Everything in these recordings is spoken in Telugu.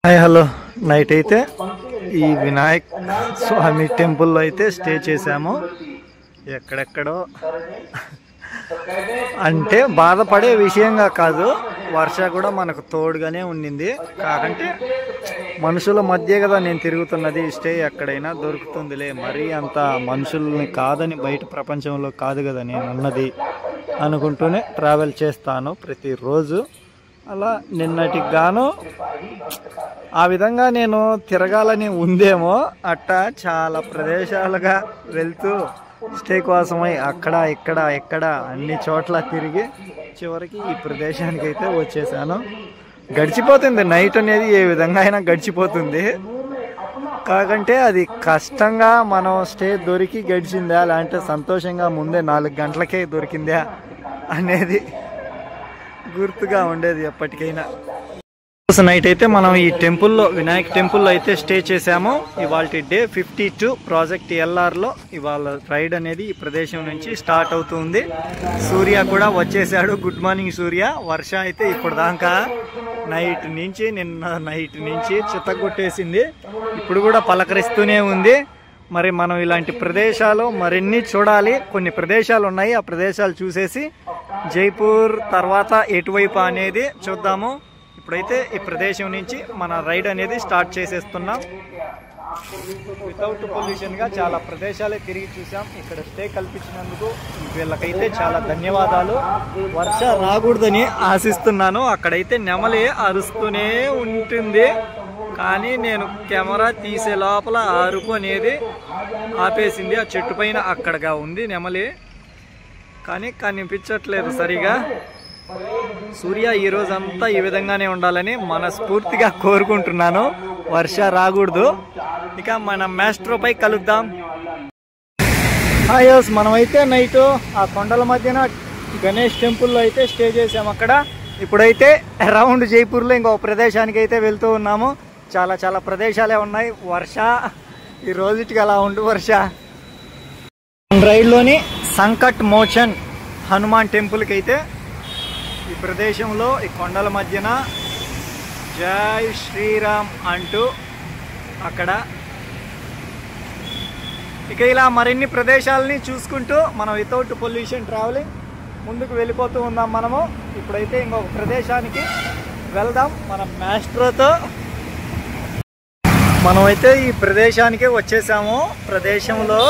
హాయ్ హలో నైట్ అయితే ఈ వినాయక్ స్వామి టెంపుల్లో అయితే స్టే చేసాము. ఎక్కడెక్కడో అంటే బాధపడే విషయంగా కాదు, వర్ష కూడా మనకు తోడుగానే ఉండింది. కాకంటే మనుషుల మధ్య కదా నేను తిరుగుతున్నది, స్టే ఎక్కడైనా దొరుకుతుందిలే, మరీ అంత మనుషుల్ని కాదని బయట ప్రపంచంలో కాదు కదా నేను ఉన్నది అనుకుంటూనే ట్రావెల్ చేస్తాను ప్రతిరోజు. అలా నిన్నటికి గాను ఆ విధంగా నేను తిరగాలని ఉందేమో, అట్టా చాలా ప్రదేశాలుగా వెళ్తూ స్టే కోసమై అక్కడ ఇక్కడ అన్ని చోట్ల తిరిగి చివరికి ఈ ప్రదేశానికి అయితే వచ్చేసాను. గడిచిపోతుంది నైట్ అనేది, ఏ విధంగా అయినా గడిచిపోతుంది. కాకంటే అది కష్టంగా మనం స్టే దొరికి గడిచిందా, లేదంటే సంతోషంగా ముందే 4 గంటలకే దొరికిందా అనేది గుర్తుగా ఉండేది ఎప్పటికైనా. నైట్ అయితే మనం ఈ టెంపుల్లో, వినాయక్ టెంపుల్లో అయితే స్టే చేసాము. ఇవాళ డే 52 ప్రాజెక్ట్ ఎల్ఆర్లో ఇవాళ రైడ్ అనేది ఈ ప్రదేశం నుంచి స్టార్ట్ అవుతుంది. సూర్య కూడా వచ్చేసాడు. గుడ్ మార్నింగ్ సూర్య. వర్ష అయితే ఇప్పుడు దాకా నిన్న నైట్ నుంచి చిత్తగొట్టేసింది, ఇప్పుడు కూడా పలకరిస్తూనే ఉంది. మరి మనం ఇలాంటి ప్రదేశాలు మరిన్ని చూడాలి. కొన్ని ప్రదేశాలు ఉన్నాయి, ఆ ప్రదేశాలు చూసేసి జైపూర్ తర్వాత ఎటువైపు అనేది చూద్దాము. ఇప్పుడైతే ఈ ప్రదేశం నుంచి మన రైడ్ అనేది స్టార్ట్ చేసేస్తున్నాం. వితౌట్ పొల్యూషన్గా చాలా ప్రదేశాలే తిరిగి చూసాం. ఇక్కడ స్టే కల్పించినందుకు వీళ్ళకైతే చాలా ధన్యవాదాలు. వర్ష రాకూడదని ఆశిస్తున్నాను. అక్కడైతే నెమలి అరుస్తూనే ఉంటుంది, కానీ నేను కెమెరా తీసే లోపల అరుపు అనేది ఆపేసింది. ఆ చెట్టు పైన అక్కడగా ఉంది నెమలి, కానీ కనిపించట్లేదు సరిగా. సూర్య ఈ రోజంతా ఈ విధంగానే ఉండాలని మనస్ఫూర్తిగా కోరుకుంటున్నాను. వర్ష రాకూడదు. ఇక మన మాస్ట్రోపై కలుద్దాం. హాయ్, మనమైతే నైట్ ఆ కొండల మధ్యన గణేష్ టెంపుల్లో అయితే స్టే చేసాం. అక్కడ ఇప్పుడైతే అరౌండ్ జైపూర్లో ఇంకో ప్రదేశానికి అయితే వెళ్తూ ఉన్నాము. చాలా ప్రదేశాలే ఉన్నాయి. వర్ష ఈ రోజుకి అలా ఉండు వర్ష. రైడ్లోని సంకట్ మోచన్ హనుమాన్ టెంపుల్కి అయితే ఈ ప్రదేశంలో ఈ కొండల మధ్యన జై శ్రీరామ్ అంటూ అక్కడ ఇక ఇలా మరిన్ని ప్రదేశాలని చూసుకుంటూ మనం వితౌట్ పొల్యూషన్ ట్రావెలింగ్ ముందుకు వెళ్ళిపోతూ ఉందాం. మనము ఇప్పుడైతే ఇంకొక ప్రదేశానికి వెళ్దాం మన మాస్ట్రోతో. మనమైతే ఈ ప్రదేశానికి వచ్చేసాము. ప్రదేశంలో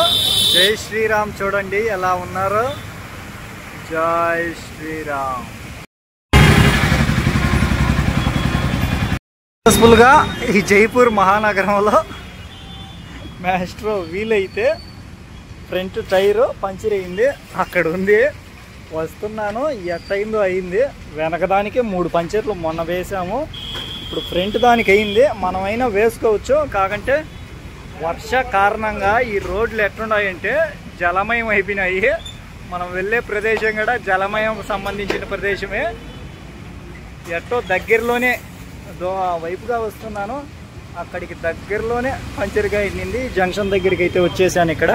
జై శ్రీరామ్ చూడండి ఎలా ఉన్నారో. జై శ్రీరామ్. సక్సెస్ఫుల్గా ఈ జైపూర్ మహానగరంలో మాస్ట్రో వీలైతే ఫ్రంట్ టైరు పంచర్ అయింది, అక్కడ ఉంది. వస్తున్నాను, ఎట్టయిందో అయింది. వెనకదానికి 3 పంచర్లు మొన్న వేసాము, ఇప్పుడు ఫ్రంట్ దానికి అయింది. మనమైనా వేసుకోవచ్చు, కాకంటే వర్ష కారణంగా ఈ రోడ్లు ఎట్లున్నాయంటే జలమయం అయిపోయినాయి. మనం వెళ్ళే ప్రదేశం కూడా జలమయం సంబంధించిన ప్రదేశమే. ఎట్టో దగ్గరలోనే వైపుగా వస్తున్నాను, అక్కడికి దగ్గరలోనే పంచర్గా అయింది. జంక్షన్ దగ్గరికి అయితే వచ్చేసాను. ఇక్కడ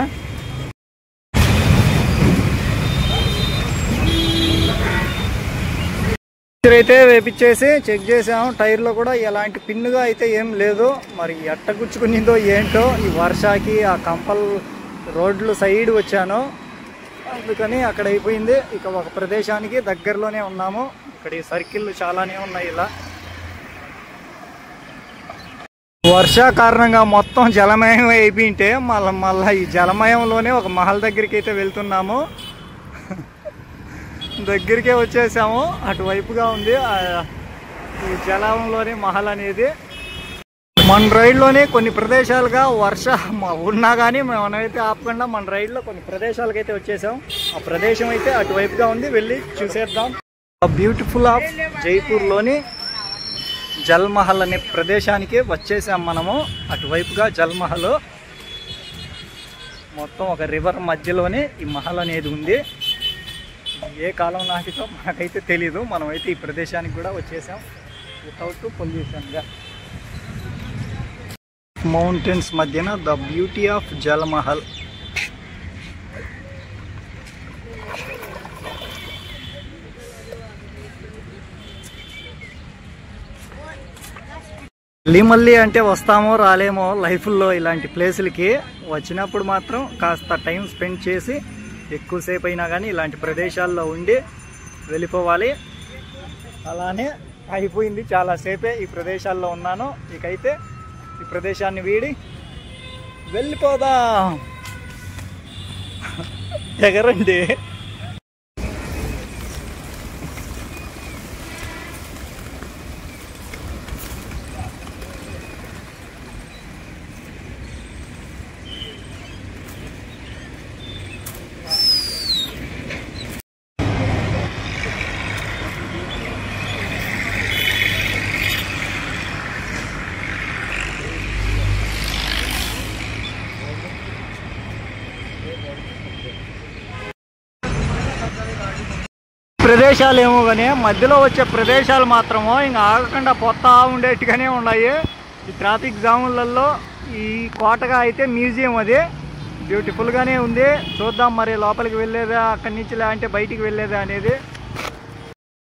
అయితే వేపించేసి చెక్ చేసాము. టైర్లో కూడా ఎలాంటి పిన్నుగా అయితే ఏం లేదు. మరి ఎట్ట గుచ్చుకునిందో ఏంటో ఈ వర్షాకి. ఆ కంపల్ రోడ్లు సైడ్ వచ్చాను, అందుకని అక్కడ అయిపోయింది. ఇక ఒక ప్రదేశానికి దగ్గరలోనే ఉన్నాము. ఇక్కడ ఈ సర్కిల్ చాలానే ఉన్నాయి. ఇలా వర్ష కారణంగా మొత్తం జలమయం అయిపోయింటే మళ్ళీ ఈ జలమయంలోనే ఒక మహల్ దగ్గరికి అయితే వెళ్తున్నాము. దగ్గరికే వచ్చేసాము, అటువైపుగా ఉంది ఈ జలంలోనే మహల్ అనేది. మన రైడ్లోనే కొన్ని ప్రదేశాలుగా వర్ష ఉన్నా కానీ మనమైతే ఆపకుండా మన రైడ్లో కొన్ని ప్రదేశాలకు అయితే వచ్చేసాం. ఆ ప్రదేశం అయితే అటువైపుగా ఉంది, వెళ్ళి చూసేద్దాం. బ్యూటిఫుల్ ఆఫ్ జైపూర్లోని జల్మహల్ అనే ప్రదేశానికి వచ్చేసాం మనము. అటువైపుగా జల్మహల్, మొత్తం ఒక రివర్ మధ్యలోనే ఈ మహల్ అనేది ఉంది. ఏ కాలం నాటితో మనకైతే తెలీదు. మనమైతే ఈ ప్రదేశానికి కూడా వచ్చేసాం వితౌట్ పొల్యూషన్గా. మౌంటైన్స్ మధ్యన ద బ్యూటీ ఆఫ్ జల్మహల్. మళ్ళీ అంటే వస్తామో రాలేమో లైఫ్లో ఇలాంటి ప్లేసులకి. వచ్చినప్పుడు మాత్రం కాస్త టైం స్పెండ్ చేసి ఎక్కువసేపు అయినా కానీ ఇలాంటి ప్రదేశాల్లో ఉండి వెళ్ళిపోవాలి. అలానే అయిపోయింది, చాలాసేపే ఈ ప్రదేశాల్లో ఉన్నాను. ఇకైతే ఈ ప్రదేశాన్ని వీడి వెళ్ళిపోదాం. ఎగరండి. ప్రదేశాలు ఏమో కానీ మధ్యలో వచ్చే ప్రదేశాలు మాత్రమో ఇంకా ఆగకుండా పోతా ఉండేట్టుగానే ఉన్నాయి. ఈ ట్రాఫిక్ జాములలో ఈ కోటగా అయితే మ్యూజియం అది బ్యూటిఫుల్గానే ఉంది. చూద్దాం మరి లోపలికి వెళ్ళేదా అక్కడి నుంచి అంటే బయటికి వెళ్ళేదా అనేది.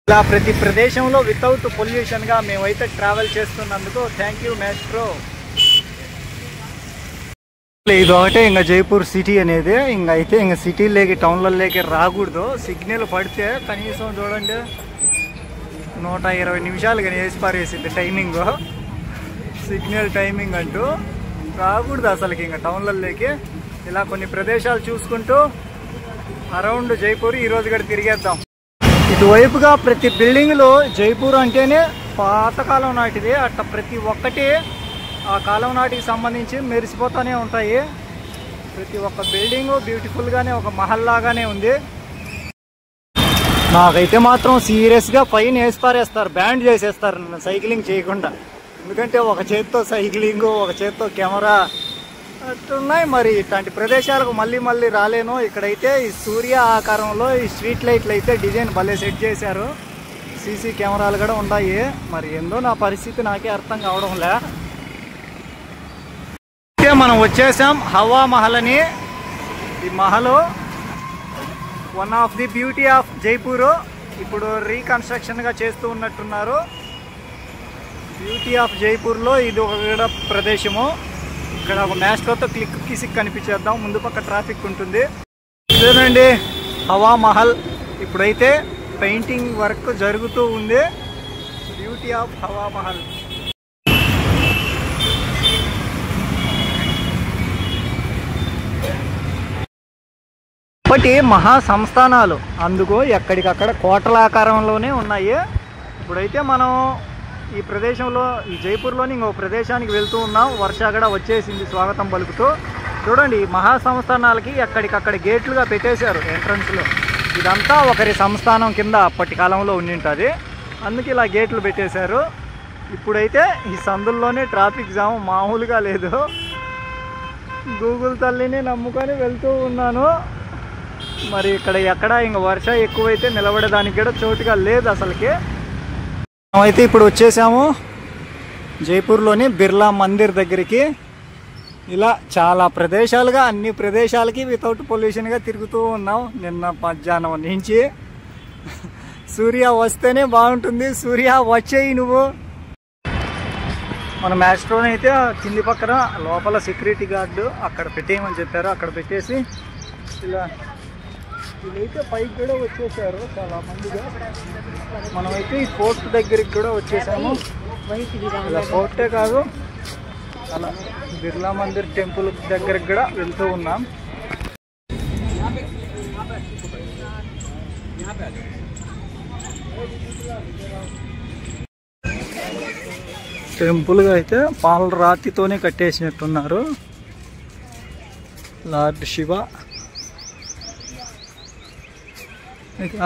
ఇలా ప్రతి ప్రదేశంలో వితౌట్ పొల్యూషన్గా మేమైతే ట్రావెల్ చేస్తున్నందుకు థ్యాంక్ యూ మాస్ట్రో. ఇది ఒకటే ఇంకా జైపూర్ సిటీ అనేది. ఇంక అయితే ఇంకా సిటీలోకి టౌన్లలోకి రాకూడదు. సిగ్నల్ పడితే కనీసం చూడండి 120 నిమిషాలు కానీ వేసి పారేసింది టైమింగ్, సిగ్నల్ టైమింగ్ అంటూ. రాకూడదు అసలుకి ఇంకా టౌన్లలోకి. ఇలా కొన్ని ప్రదేశాలు చూసుకుంటూ అరౌండ్ జైపూర్ ఈరోజు కూడా తిరిగేద్దాం. ఇటువైపుగా ప్రతి బిల్డింగ్లో జైపూర్ అంటేనే పాతకాలం నాటిది. అట్లా ప్రతి ఒక్కటి ఆ కాలం నాటికి సంబంధించి మెరిసిపోతూనే ఉంటాయి. ప్రతి ఒక్క బిల్డింగ్ బ్యూటిఫుల్గానే ఒక మహల్ లాగానే ఉంది. నాకైతే మాత్రం సీరియస్గా ఫైన్ వేసి పారేస్తారు, బ్యాండ్ చేసేస్తారు నన్ను సైక్లింగ్ చేయకుండా. ఎందుకంటే ఒక చేత్తో సైక్లింగ్, ఒక చేత్తో కెమెరా అట్టున్నాయి. మరి ఇట్లాంటి ప్రదేశాలకు మళ్ళీ రాలేను. ఇక్కడైతే ఈ సూర్య ఆకారంలో ఈ స్ట్రీట్ లైట్లు అయితే డిజైన్ భలే సెట్ చేశారు. సీసీ కెమెరాలు కూడా ఉన్నాయి. మరి ఏందో నా పరిస్థితి నాకే అర్థం కావడంలే. మనం వచ్చేసాం హవా మహల్ అని. ఈ Mahal one of the beauty of Jaipur. ఇప్పుడు రీకన్స్ట్రక్షన్గా చేస్తూ ఉన్నట్టున్నారు. బ్యూటీ ఆఫ్ జైపూర్లో ఇది ఒక ప్రదేశము. ఇక్కడ ఒక మ్యాస్ట్రోతో క్లిక్ కిసిక్ కనిపించేద్దాం. ముందు పక్క ట్రాఫిక్ ఉంటుంది. ఇదేనండి హవా మహల్. ఇప్పుడైతే పెయింటింగ్ వర్క్ జరుగుతూ ఉంది. Beauty of Hawa Mahal. ఒకటి మహా సంస్థానాలు, అందుకు ఎక్కడికక్కడ కోటల ఆకారంలోనే ఉన్నాయి. ఇప్పుడైతే మనం ఈ ప్రదేశంలో ఈ జైపూర్లోని ఇంకో ప్రదేశానికి వెళ్తూ ఉన్నాం. వర్ష కూడా వచ్చేసింది స్వాగతం పలుకుతూ. చూడండి ఈ మహా సంస్థానాలకి ఎక్కడికక్కడ గేట్లుగా పెట్టేశారు ఎంట్రన్స్లో. ఇదంతా ఒకరి సంస్థానం కింద అప్పటి కాలంలో ఉండింటుంది, అందుకే ఇలా గేట్లు పెట్టేశారు. ఇప్పుడైతే ఈ సందుల్లోనే ట్రాఫిక్ జామ్ మామూలుగా లేదు. గూగుల్ తల్లిని నమ్ముకొని వెళ్తూ ఉన్నాను. మరి ఇక్కడ ఎక్కడ ఇంకా వర్ష ఎక్కువైతే నిలబడేదానికి కూడా చోటుగా లేదు అసలుకి. మేమైతే ఇప్పుడు వచ్చేసాము జైపూర్లోని బిర్లా మందిర్ దగ్గరికి. ఇలా చాలా ప్రదేశాలుగా అన్ని ప్రదేశాలకి వితౌట్ పొల్యూషన్గా తిరుగుతూ ఉన్నాం నిన్న మధ్యాహ్నం నుంచి. సూర్య వస్తేనే బాగుంటుంది. సూర్య వచ్చేయి నువ్వు. మన మ్యాస్ట్రోని అయితే కింది పక్కన లోపల సెక్యూరిటీ గార్డు అక్కడ పెట్టేయమని చెప్పారు. అక్కడ పెట్టేసి ఇలా వీళ్ళైతే పైకి కూడా వచ్చేసారు చాలా మందిగా. మనమైతే ఈ ఫోర్ట్ దగ్గరికి కూడా వచ్చేసాము. ఇలా ఫోర్టే కాదు, అలా బిర్లా మందిర్ టెంపుల్ దగ్గరికి కూడా వెళ్తూ ఉన్నాం. టెంపుల్గా అయితే పాల రాతితోనే కట్టేసినట్టున్నారు. లార్డ్ శివ.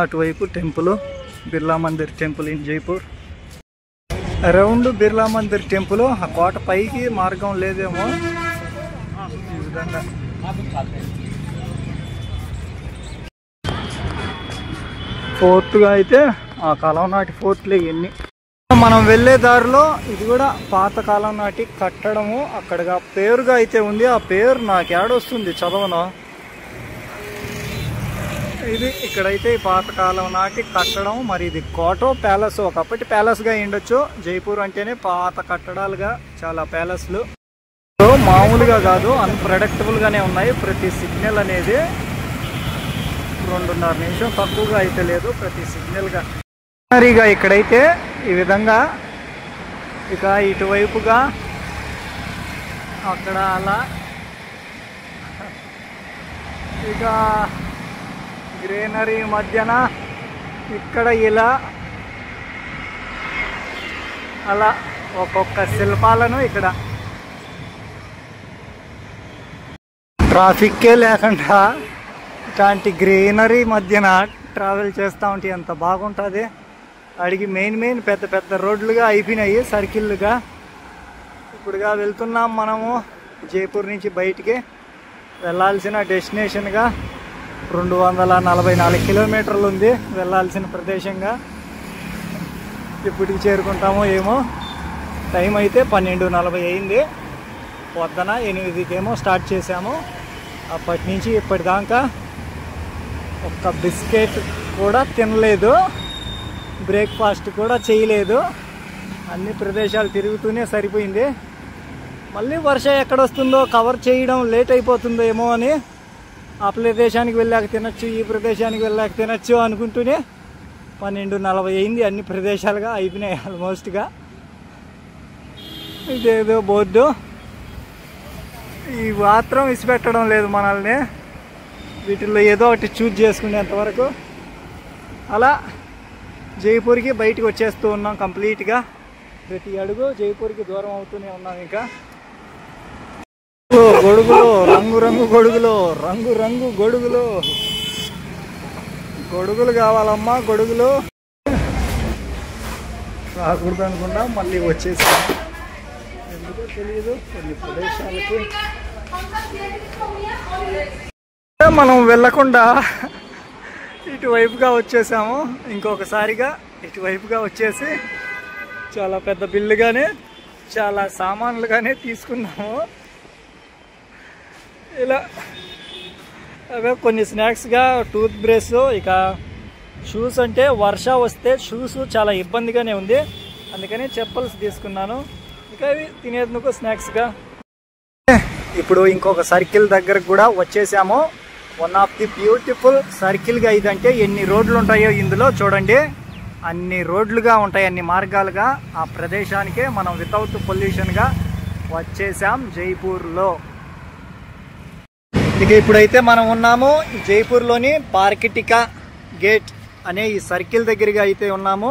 అటువైపు temple Birla Mandir temple in Jaipur. Around Birla Mandir temple. ఆ కోట పైకి మార్గం లేదేమో. ఈ విధంగా ఫోర్ట్గా అయితే ఆ కాలం నాటి ఫోర్ట్లు ఇవన్నీ. మనం వెళ్ళే దారిలో ఇది కూడా పాతకాలం నాటి కట్టడము. అక్కడగా పేరుగా అయితే ఉంది. ఆ పేరు నాకు ఏడొస్తుంది చదవను. ఇది ఇక్కడైతే ఈ పాతకాలం నాటి కట్టడం. మరి ఇది కోటో ప్యాలెస్, ఒకప్పటి ప్యాలెస్గా ఉండొచ్చు. జైపూర్ అంటేనే పాత కట్టడాలుగా చాలా ప్యాలెస్లు మామూలుగా కాదు, అన్ప్రెడిక్టబుల్గానే ఉన్నాయి. ప్రతి సిగ్నల్ అనేది 2.5 నిమిషం తక్కువగా అయితే లేదు ప్రతి సిగ్నల్గా. మరిగా ఇక్కడైతే ఈ విధంగా ఇక ఇటువైపుగా అక్కడ అలా ఇక గ్రీనరీ మధ్యన ఇక్కడ ఇలా అలా ఒక్కొక్క శిల్పాలను ఇక్కడ ట్రాఫిక్కే లేకుండా ఇట్లాంటి గ్రీనరీ మధ్యన ట్రావెల్ చేస్తూ ఉంటే ఎంత బాగుంటుంది. అడిగి మెయిన్ పెద్ద పెద్ద రోడ్లుగా అయిపోయినాయి, సర్కిల్లుగా. ఇప్పుడుగా వెళ్తున్నాం మనము జైపూర్ నుంచి బయటికి వెళ్ళాల్సిన డెస్టినేషన్గా. 244 కిలోమీటర్లు ఉంది వెళ్ళాల్సిన ప్రదేశంగా. ఇప్పటికి చేరుకుంటామో ఏమో. టైం అయితే 12:40 అయింది. పొద్దున 8కేమో స్టార్ట్ చేసాము. అప్పటి నుంచి ఇప్పటిదాకా ఒక్క బిస్కెట్ కూడా తినలేదు, బ్రేక్ఫాస్ట్ కూడా చేయలేదు. అన్ని ప్రదేశాలు తిరుగుతూనే సరిపోయింది. మళ్ళీ వర్షం ఎక్కడొస్తుందో కవర్ చేయడం లేట్ అయిపోతుందో ఏమో అని ఆ ప్రదేశానికి వెళ్ళాక తినచ్చు, ఈ ప్రదేశానికి వెళ్ళాక తినచ్చు అనుకుంటూనే 12:40 అయింది. అన్ని ప్రదేశాలుగా అయిపోయినాయి ఆల్మోస్ట్గా. ఇదేదో బోర్డు ఈ మాత్రం ఇసిపెట్టడం లేదు మనల్ని. వీటిల్లో ఏదో ఒకటి చూజ్ చేసుకునేంతవరకు అలా జైపూర్కి బయటికి వచ్చేస్తూ ఉన్నాం కంప్లీట్గా. ప్రతి అడుగు జైపూర్కి దూరం అవుతూనే ఉన్నాం. ఇంకా గొడుగులు, రంగు గొడుగులు, రంగు గొడుగులు, గొడుగులు కావాలమ్మా, గొడుగులు. రాకూడదు అనుకున్నా మళ్ళీ వచ్చేసాం. ఎందుకో తెలియదు కొన్ని ప్రదేశాలకి మనం వెళ్ళకుండా ఇటువైపుగా వచ్చేసాము. ఇంకొకసారిగా ఇటువైపుగా వచ్చేసి చాలా పెద్ద బిల్లుగానే చాలా సామాన్లుగానే తీసుకున్నాము. ఇలా అవే కొన్ని స్నాక్స్గా టూత్ బ్రష్, ఇక షూస్. అంటే వర్ష వస్తే షూస్ చాలా ఇబ్బందిగానే ఉంది, అందుకని చెప్పల్స్ తీసుకున్నాను. ఇక అవి తినేందుకు స్నాక్స్గా. ఇప్పుడు ఇంకొక సర్కిల్ దగ్గరకు కూడా వచ్చేసాము. వన్ ఆఫ్ ది బ్యూటిఫుల్ సర్కిల్గా. ఇదంటే ఎన్ని రోడ్లు ఉంటాయో ఇందులో చూడండి. అన్ని రోడ్లుగా ఉంటాయి, అన్ని మార్గాలుగా. ఆ ప్రదేశానికే మనం వితౌట్ పొల్యూషన్గా వచ్చేసాం జైపూర్లో. ఇక ఇప్పుడైతే మనం ఉన్నాము జైపూర్లోని పార్కిటికా గేట్ అనే ఈ సర్కిల్ దగ్గరగా అయితే ఉన్నాము.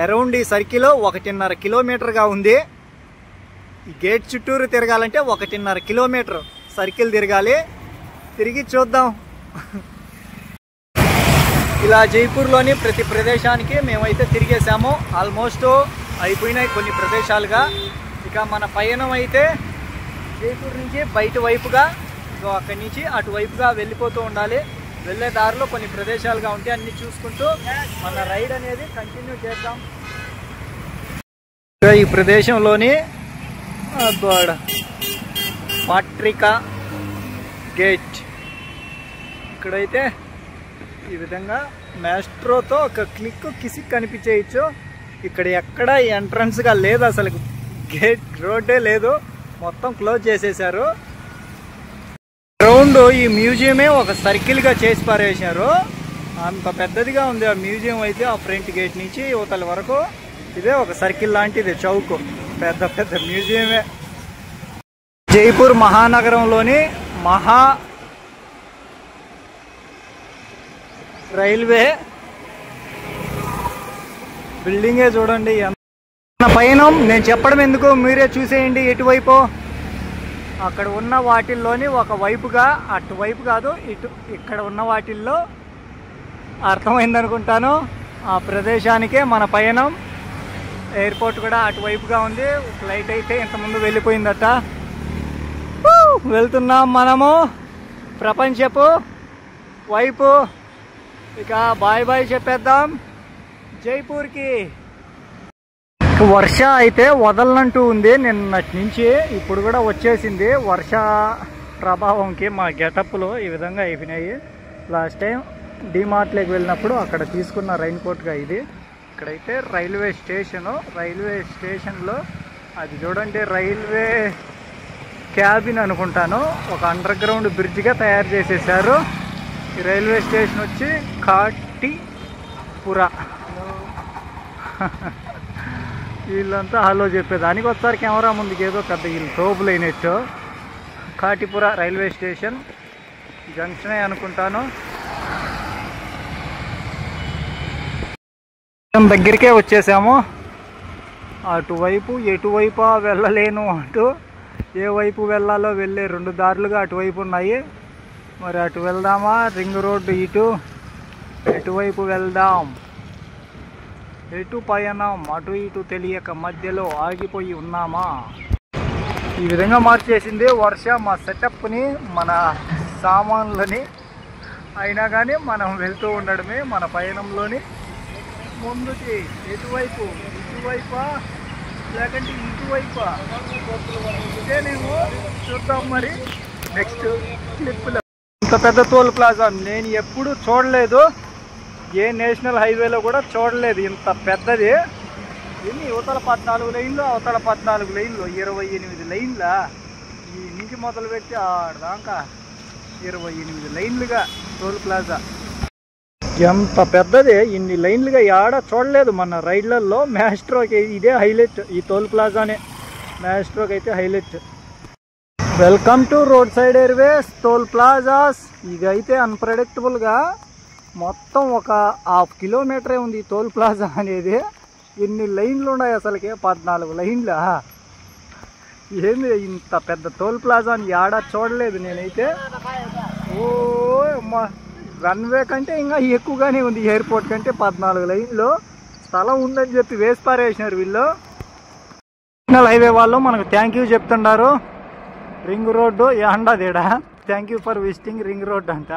అరౌండ్ ఈ సర్కిల్ 1.5 కిలోమీటర్గా ఉంది. ఈ గేట్ చుట్టూరు తిరగాలంటే 1.5 కిలోమీటర్ సర్కిల్ తిరగాలి. తిరిగి చూద్దాం. ఇలా జైపూర్లోని ప్రతి ప్రదేశానికి మేమైతే తిరిగేసాము. ఆల్మోస్ట్ అయిపోయినాయి కొన్ని ప్రదేశాలుగా. ఇక మన పయనం అయితే జైపూర్ నుంచి బయట వైపుగా, అక్కడి నుంచి అటువైపుగా వెళ్ళిపోతూ ఉండాలి. వెళ్ళే దారిలో కొన్ని ప్రదేశాలుగా ఉంటే అన్ని చూసుకుంటూ మన రైడ్ అనేది కంటిన్యూ చేద్దాం. ఈ ప్రదేశంలోని పాట్రికా గేట్ ఇక్కడైతే ఈ విధంగా మెట్రోతో ఒక క్లిక్ కిసిక్ కనిపించేయచ్చు. ఇక్కడ ఎక్కడ ఎంట్రన్స్గా లేదు, అసలు గేట్ రోడ్డే లేదు, మొత్తం క్లోజ్ చేసేసారు. రౌండ్ ఈ మ్యూజియమే ఒక సర్కిల్గా చేసి పారేసారు. అంత పెద్దదిగా ఉంది ఆ మ్యూజియం అయితే. ఆ ఫ్రంట్ గేట్ నుంచి యువతల వరకు ఇదే ఒక సర్కిల్ లాంటిది, చౌక్. పెద్ద పెద్ద మ్యూజియమే. జైపూర్ మహానగరంలోని రైల్వే బిల్డింగే చూడండి. పైన నేను చెప్పడం ఎందుకు, మీరే చూసేయండి. ఎటువైపు అక్కడ ఉన్న వాటిల్లోని ఒక వైపుగా, అటువైపు కాదు ఇటు, ఇక్కడ ఉన్న వాటిల్లో అర్థమైందనుకుంటాను. ఆ ప్రదేశానికే మన పయనం. ఎయిర్పోర్ట్ కూడా అటువైపుగా ఉంది. ఫ్లైట్ అయితే ఇంతకుముందు వెళ్ళిపోయిందట. వెళ్తున్నాం మనము ప్రపంచపు వైపు. ఇక బాయ్ బాయ్ చెప్పేద్దాం జైపూర్కి. వర్ష అయితే వదలనంటూ ఉంది నిన్నటి నుంచి. ఇప్పుడు కూడా వచ్చేసింది. వర్ష ప్రభావంకి మా గెటప్లు ఈ విధంగా అయిపోయినాయి. లాస్ట్ టైం డిమార్ట్లోకి వెళ్ళినప్పుడు అక్కడ తీసుకున్న రైన్ కోట్గా ఇది. ఇక్కడైతే రైల్వే స్టేషను. రైల్వే స్టేషన్లో అది చూడండి, రైల్వే క్యాబిన్ అనుకుంటాను, ఒక అండర్ గ్రౌండ్ బ్రిడ్జ్గా తయారు చేసేసారు. ఈ రైల్వే స్టేషన్ వచ్చి కాటిపుర. వీళ్ళంతా హలో చెప్పేదానికి ఒకసారి కెమెరా ముందుకు ఏదో పెద్ద వీళ్ళు తోపులైనట్టు. కాటిపుర రైల్వే స్టేషన్ జంక్షనే అనుకుంటాను. దగ్గరికే వచ్చేసాము. అటువైపు ఎటువైపు వెళ్ళలేను అంటూ ఏ వైపు వెళ్ళాలో వెళ్ళే 2 దారులుగా అటువైపు ఉన్నాయి. మరి అటు వెళ్దామా, రింగ్ రోడ్డు ఇటు, ఎటువైపు వెళ్దాం, ఎటు పయనం, అటు ఇటు తెలియక మధ్యలో ఆగిపోయి ఉన్నామా. ఈ విధంగా మార్చేసింది వర్ష మా సెటప్ని, మన సామాన్లని. అయినా కానీ మనం వెళ్తూ ఉండడమే మన పయనంలోని ముందుకి. ఎటువైపు, ఇటువైపా లేకంటే ఇటువైపా, ఇదేనేమో చూద్దాం మరి నెక్స్ట్ క్లిప్లో. ఇంత పెద్ద టోల్ ప్లాజా నేను ఎప్పుడు చూడలేదు, ఏ నేషనల్ హైవేలో కూడా చూడలేదు ఇంత పెద్దది. ఎన్ని యువతల 14 లైన్లు, అవతల 14 లైన్లు, 28 లైన్ల. ఈ నుంచి మొదలుపెట్టి ఆడదాకా 28 లైన్లుగా టోల్ ప్లాజా. ఎంత పెద్దది, ఇన్ని లైన్లుగా ఆడ చూడలేదు మన రైళ్లలో. మ్యాస్ట్రోకి ఇదే హైలైట్, ఈ టోల్ ప్లాజానే మ్యాస్ట్రోకి అయితే highlight. Welcome to road side airways toll plazas. ఇది అయితే అన్ప్రెడిక్టబుల్గా మొత్తం ఒక 1/2 కిలోమీటరే ఉంది ఈ టోల్ ప్లాజా అనేది. ఎన్ని లైన్లు ఉన్నాయి అసలుకే, 14 లైన్ల. ఏంది ఇంత పెద్ద టోల్ ప్లాజా అని ఆడ చూడలేదు నేనైతే. ఓ అమ్మా, రన్వే కంటే ఇంకా ఎక్కువగానే ఉంది, ఎయిర్పోర్ట్ కంటే 14 లైన్లు. స్థలం ఉందని చెప్పి వేసి పారేసినారు వీళ్ళు. నేషనల్ హైవే వాళ్ళు మనకు థ్యాంక్ యూ చెప్తున్నారు. రింగ్ రోడ్డు ఏండదేడా, thank you for visiting ring road అంట.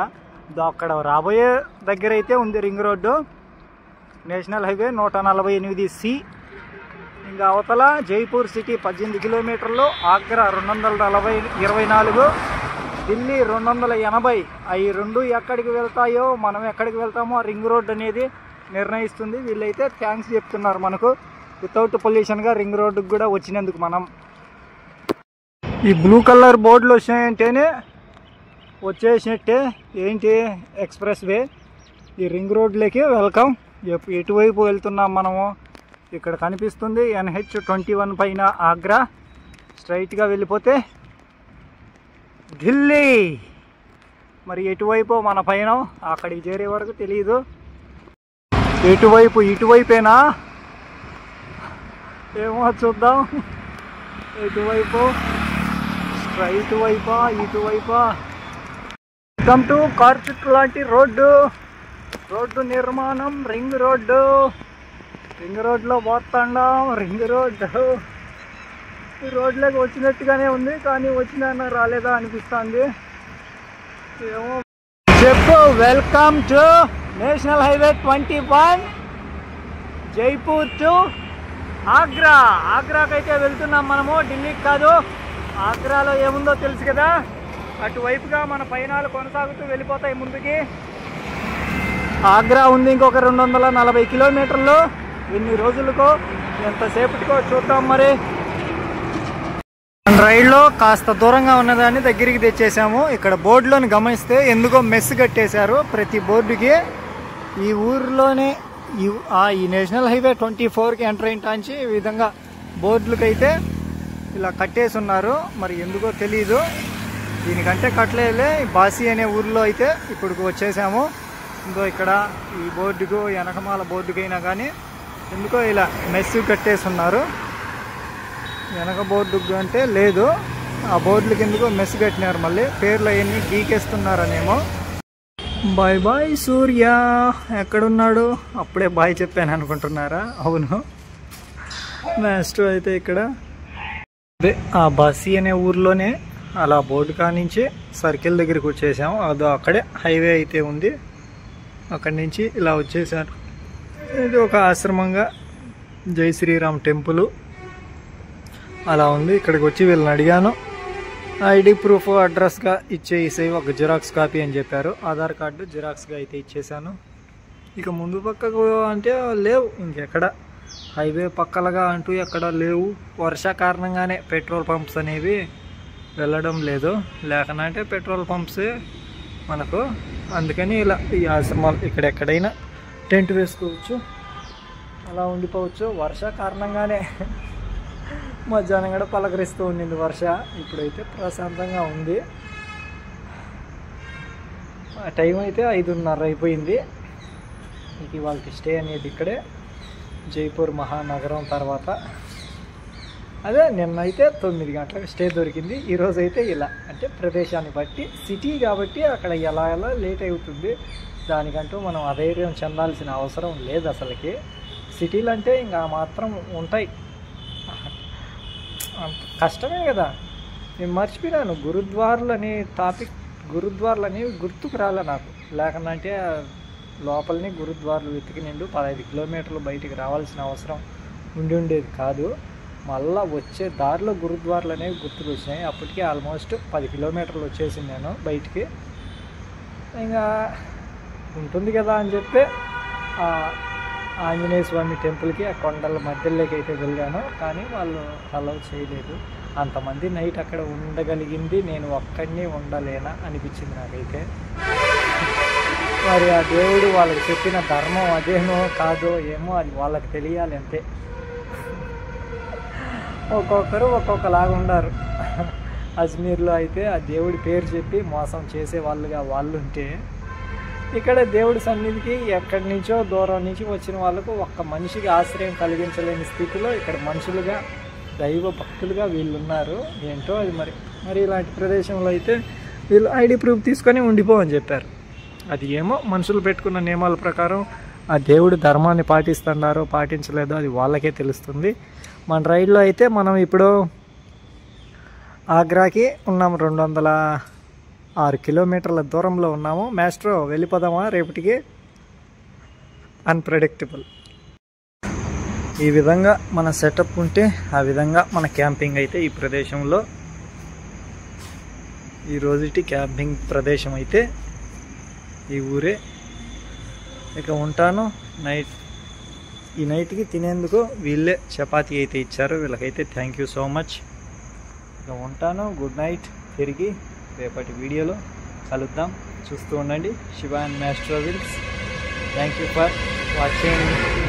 అక్కడ రాబోయే దగ్గర అయితే ఉంది ring road. National highway 148C. ఇంకా అవతల జైపూర్ సిటీ 18 కిలోమీటర్లు, ఆగ్రా 224, ఢిల్లీ 280. అవి 2 ఎక్కడికి వెళ్తాయో మనం ఎక్కడికి వెళ్తామో రింగ్ రోడ్ అనేది నిర్ణయిస్తుంది. వీళ్ళైతే థ్యాంక్స్ చెప్తున్నారు మనకు, వితౌట్ పొల్యూషన్గా రింగ్ రోడ్డుకి కూడా వచ్చినందుకు. మనం ఈ బ్లూ కలర్ బోర్డులు వచ్చినాయంటేనే వచ్చేసినట్టే. ఏంటి, ఎక్స్ప్రెస్ వే. ఈ రింగ్ రోడ్లోకి వెల్కమ్. ఎటువైపు వెళ్తున్నాం మనము, ఇక్కడ కనిపిస్తుంది NH21 పైన ఆగ్రా. స్ట్రైట్గా వెళ్ళిపోతే ఢిల్లీ. మరి ఎటువైపు మన పైన, అక్కడికి చేరే వరకు తెలియదు. ఎటువైపు, ఇటువైపేనా ఏమో చూద్దాం. ఎటువైపు, స్ట్రైట్ వైపా, ఇటువైపా. వెల్కమ్ టు కార్చుట్ లాంటి రోడ్డు నిర్మాణం. రింగ్ రోడ్డు, రింగ్ రోడ్లో పోతాండాం. రింగ్ రోడ్డు ఈ రోడ్లోకి వచ్చినట్టుగానే ఉంది, కానీ వచ్చినా రాలేదా అనిపిస్తుంది. ఏమో చెప్పు. Welcome to national highway 21 Jaipur to Agra. ఆగ్రాకైతే వెళ్తున్నాం మనము, ఢిల్లీకి కాదు. ఆగ్రాలో ఏముందో తెలుసు కదా, అటువైపుగా మన పయనాలు కొనసాగుతూ వెళ్ళిపోతాయి ముందుకి. ఆగ్రా ఉంది ఇంకొక 240 కిలోమీటర్లు. ఎన్ని రోజులకో ఎంతసేపటికో చూద్దాం మరి. రైల్లో కాస్త దూరంగా ఉన్నదాన్ని దగ్గరికి తెచ్చేసాము. ఇక్కడ బోర్డులోని గమనిస్తే ఎందుకో మెస్ కట్టేశారు ప్రతి బోర్డుకి. ఈ ఊర్లోనే ఈ నేషనల్ హైవే 24కి ఎంటర్ అయింటాంచి ఈ విధంగా బోర్డులకైతే ఇలా కట్టేసి ఉన్నారు. మరి ఎందుకో తెలీదు, దీనికంటే కట్టలేదులే. బాసి అనే ఊర్లో అయితే ఇప్పుడుకు వచ్చేసాము. ఇంకో ఇక్కడ ఈ బోర్డుకు, వెనకమాల బోర్డుకైనా కానీ ఎందుకో ఇలా మెస్ కట్టేసి ఉన్నారు. వెనక బోర్డుకు అంటే లేదు, ఆ బోర్డులకి ఎందుకో మెస్ కట్టినారు. మళ్ళీ పేర్లు అవన్నీ గీకేస్తున్నారనేమో. బాయ్ బాయ్ సూర్య ఎక్కడున్నాడు, అప్పుడే బాయ్ చెప్పాను అనుకుంటున్నారా? అవును, మాస్టర్ అయితే ఇక్కడ అదే ఆ బాసి అనే ఊర్లోనే అలా బోర్డు కానించి సర్కిల్ దగ్గరికి వచ్చేసాము. అదో అక్కడే హైవే అయితే ఉంది, అక్కడి నుంచి ఇలా వచ్చేసారు. ఇది ఒక ఆశ్రమంగా జై శ్రీరామ్ టెంపుల్ అలా ఉంది. ఇక్కడికి వచ్చి వీళ్ళని అడిగాను, ఐడి ప్రూఫ్ అడ్రస్గా ఇచ్చేసి ఒక జిరాక్స్ కాపీ అని చెప్పారు. ఆధార్ కార్డు జిరాక్స్గా అయితే ఇచ్చేసాను. ఇక ముందు పక్కకు అంటే లేవు, ఇంకెక్కడ హైవే పక్కలుగా అంటూ ఎక్కడ లేవు. వర్ష కారణంగానే పెట్రోల్ పంప్స్ అనేవి వెళ్ళడం లేదు, లేకనంటే పెట్రోల్ పంప్సే మనకు. అందుకని ఇలా ఈ ఆశ్రమాలు ఇక్కడెక్కడైనా టెంట్ వేసుకోవచ్చు, అలా ఉండిపోవచ్చు. వర్ష కారణంగానే మధ్యాహ్నం కూడా పలకరిస్తూ ఉండింది వర్ష. ఇప్పుడైతే ప్రశాంతంగా ఉంది. టైం అయితే 5:30 అయిపోయింది. ఇక వాళ్ళకి స్టే అనేది ఇక్కడే జైపూర్ మహానగరం తర్వాత. అదే నిన్నైతే 9 గంటలకు స్టే దొరికింది. ఈరోజు అయితే ఇలా అంటే ప్రదేశాన్ని బట్టి సిటీ కాబట్టి అక్కడ ఎలా లేట్ అవుతుంది. దానికంటూ మనం అధైర్యం చెందాల్సిన అవసరం లేదు అసలుకి. సిటీలు అంటే ఇంకా మాత్రం ఉంటాయి, కష్టమే కదా. నేను మర్చిపోయాను గురుద్వార్లని టాపిక్. గురుద్వార్లని గుర్తుకు రాలే నాకు, లేకనంటే లోపలని గురుద్వార్లు వెతికి నిండు 15 కిలోమీటర్లు బయటికి రావాల్సిన అవసరం ఉండేది కాదు. మళ్ళీ వచ్చే దారిలో గురుద్వార్లు అనేవి గుర్తుకు వచ్చినాయి. అప్పటికి ఆల్మోస్ట్ 10 కిలోమీటర్లు వచ్చేసింది నేను బయటికి. ఇంకా ఉంటుంది కదా అని చెప్పి ఆంజనేయ స్వామి టెంపుల్కి ఆ కొండల మధ్యలోకి అయితే వెళ్ళాను, కానీ వాళ్ళు అలౌ చేయలేదు. అంతమంది నైట్ అక్కడ ఉండగలిగింది నేను ఒక్కడిని ఉండలేనా అనిపించింది నాకైతే. మరి ఆ దేవుడు వాళ్ళకి చెప్పిన ధర్మం అదేనో కాదో ఏమో అది వాళ్ళకి తెలియాలి అంతే. ఒక్కొక్కరు ఒక్కొక్కలాగా ఉన్నారు. అజ్మీర్లో అయితే ఆ దేవుడి పేరు చెప్పి మోసం చేసే వాళ్ళుగా వాళ్ళు ఉంటే, ఇక్కడ దేవుడి సన్నిధికి ఎక్కడి నుంచో దూరం నుంచి వచ్చిన వాళ్ళకు ఒక్క మనిషికి ఆశ్రయం కలిగించలేని స్థితిలో ఇక్కడ మనుషులుగా దైవ భక్తులుగా వీళ్ళు ఉన్నారు. ఏంటో అది మరి ఇలాంటి ప్రదేశంలో అయితే వీళ్ళు ఐడి ప్రూఫ్ తీసుకొని ఉండిపోవని చెప్పారు. అది ఏమో మనుషులు పెట్టుకున్న నియమాల ప్రకారం ఆ దేవుడి ధర్మాన్ని పాటిస్తున్నారో పాటించలేదో అది వాళ్ళకే తెలుస్తుంది. మన రైల్లో అయితే మనం ఇప్పుడు ఆగ్రాకి ఉన్నాం, 206 కిలోమీటర్ల దూరంలో ఉన్నాము. మాస్ట్రో వెళ్ళిపోదామా రేపటికి? అన్ప్రెడిక్టబుల్. ఈ విధంగా మన సెటప్ ఉంటే ఆ విధంగా మన క్యాంపింగ్ అయితే ఈ ప్రదేశంలో, ఈ రోజుటి క్యాంపింగ్ ప్రదేశం అయితే ఈ ఊరే. ఇక ఉంటాను. ఈ నైట్కి తినేందుకు వీళ్ళే చపాతీ అయితే ఇచ్చారు. వీళ్ళకైతే థ్యాంక్ యూ సో మచ్. ఇక ఉంటాను. Good night. తిరిగి రేపటి వీడియోలో కలుద్దాం. చూస్తూ ఉండండి Shiva and master wills. Thank you for watching.